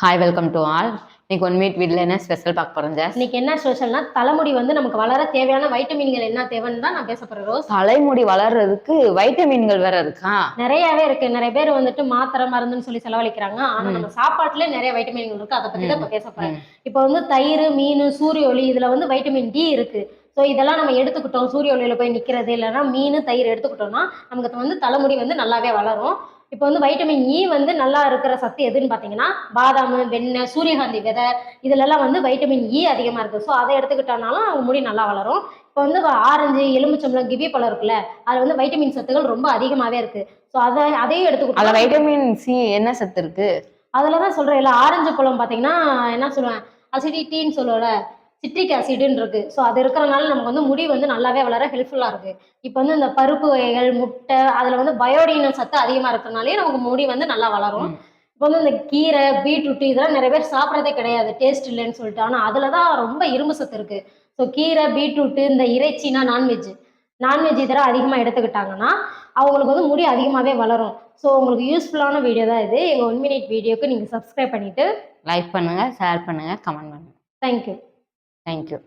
Hi welcome to all. இன்னைக்கு one meet வீட்டில் என்ன ஸ்பெஷல் பார்க்க போகிறோம் ஜாஸ்? இன்னைக்கு என்ன ஸ்பெஷல்னா தலைமுடி வந்து நமக்கு வளர தேவையான வைட்டமின்கள் என்ன தேவைன்னு தான் நான் பேச போறேன் ரோஸ். தலைமுடி வளர்றதுக்கு வைட்டமின்கள் வேற இருக்கா? நிறையவே இருக்கு. நிறைய பேர் வந்துட்டு மாத்திரை மருந்துன்னு சொல்லி செலவழிக்கிறாங்க. ஆனா நம்ம சாப்பாட்டுல நிறைய வைட்டமின்கள் இருக்கு. அதை பத்தி தான் இப்ப பேச போறேன். இப்போ வந்து தயிர், மீன், சூரிய ஒளி இதுல வந்து வைட்டமின் டி இருக்கு. ஸோ இதெல்லாம் நம்ம எடுத்துக்கிட்டோம், சூரிய ஒளியில போய் நிக்கிறது இல்லைன்னா மீன் தயிர் எடுத்துக்கிட்டோம்னா நமக்கு வந்து தலைமுடி வந்து நல்லாவே வளரும். இப்போ வந்து வைட்டமின் இ வந்து நல்லா இருக்கிற சத்து எதுன்னு பார்த்தீங்கன்னா பாதாம், வெண்ணெய், சூரியகாந்தி விதை இதுலெல்லாம் வந்து வைட்டமின் இ அதிகமாக இருக்குது. ஸோ அதை எடுத்துக்கிட்டோம்னாலும் அவங்க முடி நல்லா வளரும். இப்போ வந்து ஆரஞ்சு, எலுமிச்சம்பழம், கிவி பழம் இருக்குல்ல, அதில் வந்து வைட்டமின் சத்துக்கள் ரொம்ப அதிகமாகவே இருக்குது. ஸோ அதையும் எடுத்துக்கிட்டோம். அதில் வைட்டமின் சி என்ன சத்து இருக்கு? அதில் தான் சொல்கிறேன் இல்லை, ஆரஞ்சு பழம் பார்த்தீங்கன்னா என்ன சொல்லுவேன், அசிடிட்டின்னு சொல்லுவோம்ல, சிட்ரிக் ஆசிடுன்னு இருக்கு. ஸோ அது இருக்கிறனால நமக்கு வந்து முடி வந்து நல்லாவே வளர ஹெல்ப்ஃபுல்லாக இருக்கு. இப்போ வந்து இந்த பருப்பு வகைகள், முட்டை அதில் வந்து பயோடின் சத்து அதிகமாக இருக்கிறனாலே நமக்கு முடி வந்து நல்லா வளரும். இப்போ வந்து இந்த கீரை, பீட்ரூட் இதெல்லாம் நிறைய பேர் சாப்பிட்றதே கிடையாது, டேஸ்ட் இல்லைன்னு சொல்லிட்டு. ஆனால் அதில் தான் ரொம்ப இரும்பு சத்து இருக்கு. ஸோ கீரை, பீட்ரூட்டு, இந்த இறைச்சினா நான்வெஜ் இதெல்லாம் அதிகமாக எடுத்துக்கிட்டாங்கன்னா அவங்களுக்கு வந்து முடி அதிகமாகவே வளரும். ஸோ உங்களுக்கு யூஸ்ஃபுல்லான வீடியோ தான் இது. எங்கள் 1 மினிட் வீடியோக்கு நீங்கள் சப்ஸ்கிரைப் பண்ணிவிட்டு லைக் பண்ணுங்கள், ஷேர் பண்ணுங்கள், கமெண்ட் பண்ணுங்கள். தேங்க்யூ. தேங்க்யூ.